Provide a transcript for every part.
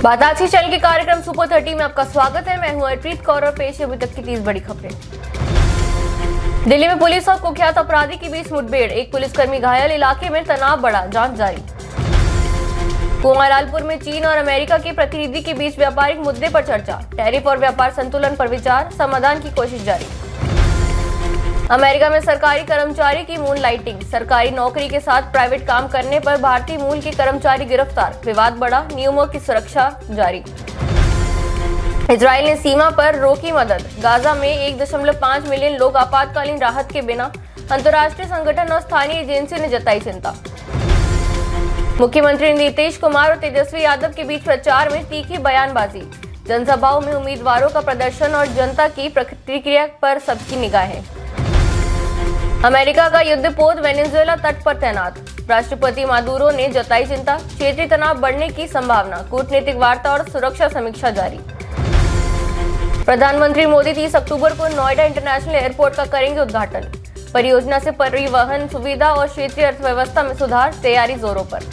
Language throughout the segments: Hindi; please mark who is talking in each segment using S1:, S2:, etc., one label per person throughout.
S1: बाताची चल के कार्यक्रम सुपर 30 में आपका स्वागत है। मैं हूं अर्प्रीत कौर और पेश है अभी तक की 30 बड़ी खबरें। दिल्ली में पुलिस और कुख्यात अपराधी के बीच मुठभेड़, एक पुलिसकर्मी घायल, इलाके में तनाव बढ़ा, जांच जारी। कुआंलालपुर में चीन और अमेरिका के प्रतिनिधि के बीच व्यापारिक मुद्दे पर चर्चा, टैरिफ और व्यापार संतुलन पर विचार, समाधान की कोशिश जारी। अमेरिका में सरकारी कर्मचारी की मून लाइटिंग, सरकारी नौकरी के साथ प्राइवेट काम करने पर भारतीय मूल के कर्मचारी गिरफ्तार, विवाद बढ़ा, नियमों की सुरक्षा जारी। इजराइल ने सीमा पर रोकी मदद, गाजा में 1.5 मिलियन लोग आपातकालीन राहत के बिना, अंतर्राष्ट्रीय संगठन और स्थानीय एजेंसियों ने जताई चिंता। मुख्यमंत्री नीतीश कुमार और तेजस्वी यादव के बीच प्रचार में तीखी बयानबाजी, जनसभाओं में उम्मीदवारों का प्रदर्शन और जनता की प्रतिक्रिया पर सबकी निगाहें। अमेरिका का युद्धपोत वेनेजुएला तट पर तैनात, राष्ट्रपति मादुरो ने जताई चिंता, क्षेत्रीय तनाव बढ़ने की संभावना, कूटनीतिक वार्ता और सुरक्षा समीक्षा जारी। प्रधानमंत्री मोदी 30 अक्टूबर को नोएडा इंटरनेशनल एयरपोर्ट का करेंगे उद्घाटन, परियोजना से परिवहन सुविधा और क्षेत्रीय अर्थव्यवस्था में सुधार, तैयारी जोरों पर।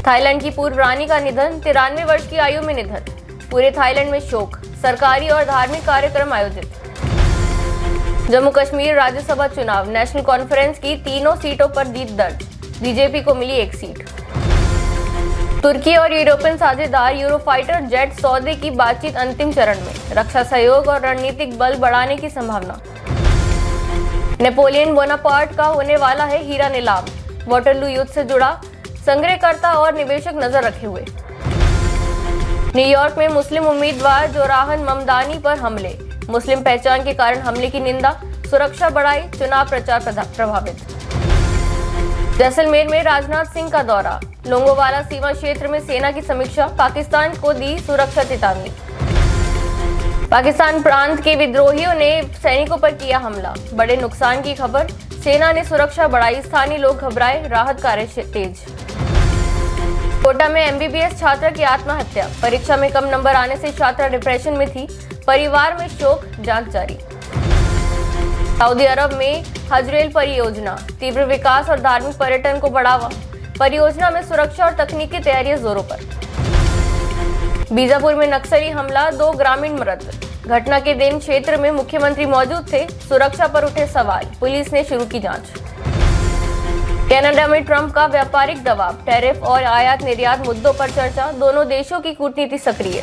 S1: थाईलैंड की पूर्व रानी का निधन, 93 वर्ष की आयु में निधन, पूरे थाईलैंड में शोक, सरकारी और धार्मिक कार्यक्रम आयोजित। जम्मू कश्मीर राज्यसभा चुनाव, नेशनल कॉन्फ्रेंस की तीनों सीटों पर जीत दर्ज, बीजेपी को मिली एक सीट। तुर्की और यूरोपियन साझेदार यूरोफाइटर जेट सौदे की बातचीत अंतिम चरण में, रक्षा सहयोग और रणनीतिक बल बढ़ाने की संभावना। नेपोलियन बोनापार्ट का होने वाला है हीरा नीलाम, वाटरलू युद्ध से जुड़ा संग्रहकर्ता और निवेशक नजर रखे हुए। न्यूयॉर्क में मुस्लिम उम्मीदवार जोराहन ममदानी पर हमले, मुस्लिम पहचान के कारण हमले की निंदा, सुरक्षा बढ़ाई, चुनाव प्रचार प्रभावित। जैसलमेर में राजनाथ सिंह का दौरा, लोंगोवाला सीमा क्षेत्र में सेना की समीक्षा, पाकिस्तान को दी सुरक्षा चेतावनी। पाकिस्तान प्रांत के विद्रोहियों ने सैनिकों पर किया हमला, बड़े नुकसान की खबर, सेना ने सुरक्षा बढ़ाई, स्थानीय लोग घबराए, राहत कार्य तेज। कोटा में एमबीबीएस छात्रा की आत्महत्या, परीक्षा में कम नंबर आने से छात्रा डिप्रेशन में थी, परिवार में शोक, जांच जारी। सऊदी अरब में हजरेल परियोजना, तीव्र विकास और धार्मिक पर्यटन को बढ़ावा, परियोजना में सुरक्षा और तकनीकी तैयारियां जोरों पर। बीजापुर में नक्सली हमला, 2 ग्रामीण मृत, घटना के दिन क्षेत्र में मुख्यमंत्री मौजूद थे, सुरक्षा पर उठे सवाल, पुलिस ने शुरू की जांच। कनाडा में ट्रंप का व्यापारिक दबाव, टैरिफ और आयात निर्यात मुद्दों पर चर्चा, दोनों देशों की कूटनीति सक्रिय।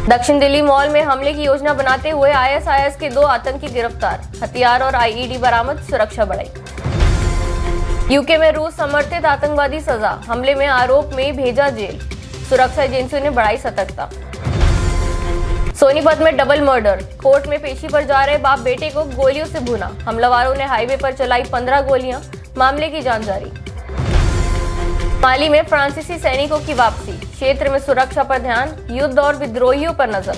S1: दक्षिण दिल्ली मॉल में हमले की योजना बनाते हुए आईएसआईएस के 2 आतंकी गिरफ्तार, हथियार और आईईडी बरामद, सुरक्षा बढ़ाई। यूके में रूस समर्थित आतंकवादी सजा, हमले में आरोप में भेजा जेल, सुरक्षा एजेंसियों ने बढ़ाई सतर्कता। सोनीपत में डबल मर्डर, कोर्ट में पेशी पर जा रहे बाप बेटे को गोलियों से भूना, हमलावरों ने हाईवे पर चलाई 15 गोलियां, मामले की जांच जारी। माली में फ्रांसीसी सैनिकों की वापसी, क्षेत्र में सुरक्षा पर ध्यान, युद्ध और विद्रोहियों पर नजर।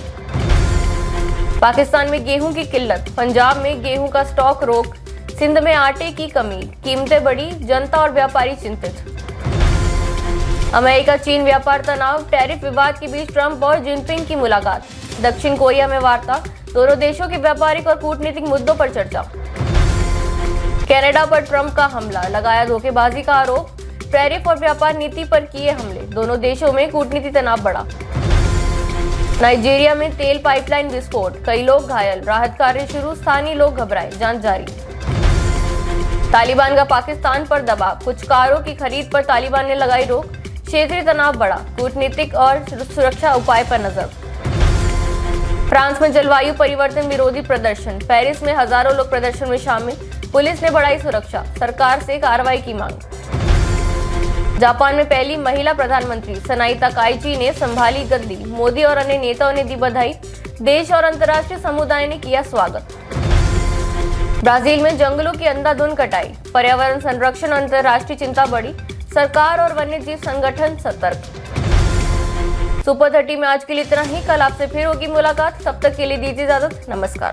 S1: पाकिस्तान में गेहूं की किल्लत, पंजाब में गेहूं का स्टॉक रोक, सिंध में आटे की कमी, कीमतें बढ़ी, जनता और व्यापारी चिंतित। अमेरिका चीन व्यापार तनाव, टैरिफ विवाद के बीच ट्रंप और जिनपिंग की मुलाकात, दक्षिण कोरिया में वार्ता, दोनों देशों के व्यापारिक और कूटनीतिक मुद्दों पर चर्चा। कनाडा पर ट्रंप का हमला, लगाया धोखेबाजी का आरोप, टैरिफ और व्यापार नीति पर किए हमले, दोनों देशों में कूटनीतिक तनाव बढ़ा। नाइजीरिया में तेल पाइपलाइन विस्फोट, कई लोग घायल, राहत कार्य शुरू, स्थानीय लोग घबराए, जांच जारी। तालिबान का पाकिस्तान पर दबाव, कुछ कारों की खरीद पर तालिबान ने लगाई रोक, क्षेत्रीय तनाव बढ़ा, कूटनीतिक और सुरक्षा उपाय पर नजर। फ्रांस में जलवायु परिवर्तन विरोधी प्रदर्शन, पेरिस में हजारों लोग प्रदर्शन में शामिल, पुलिस ने बढ़ाई सुरक्षा, सरकार से कार्रवाई की मांग। जापान में पहली महिला प्रधानमंत्री सनाई ताकाइची ने संभाली गद्दी, मोदी और अन्य नेताओं ने दी बधाई, देश और अंतर्राष्ट्रीय समुदाय ने किया स्वागत। ब्राजील में जंगलों की अंधाधुंध कटाई, पर्यावरण संरक्षण अंतर्राष्ट्रीय चिंता बढ़ी, सरकार और वन्यजीव संगठन सतर्क। सुपर 30 में आज के लिए इतना ही, कल आपसे फिर होगी मुलाकात, तब तक के लिए दीजिए इजाजत, नमस्कार।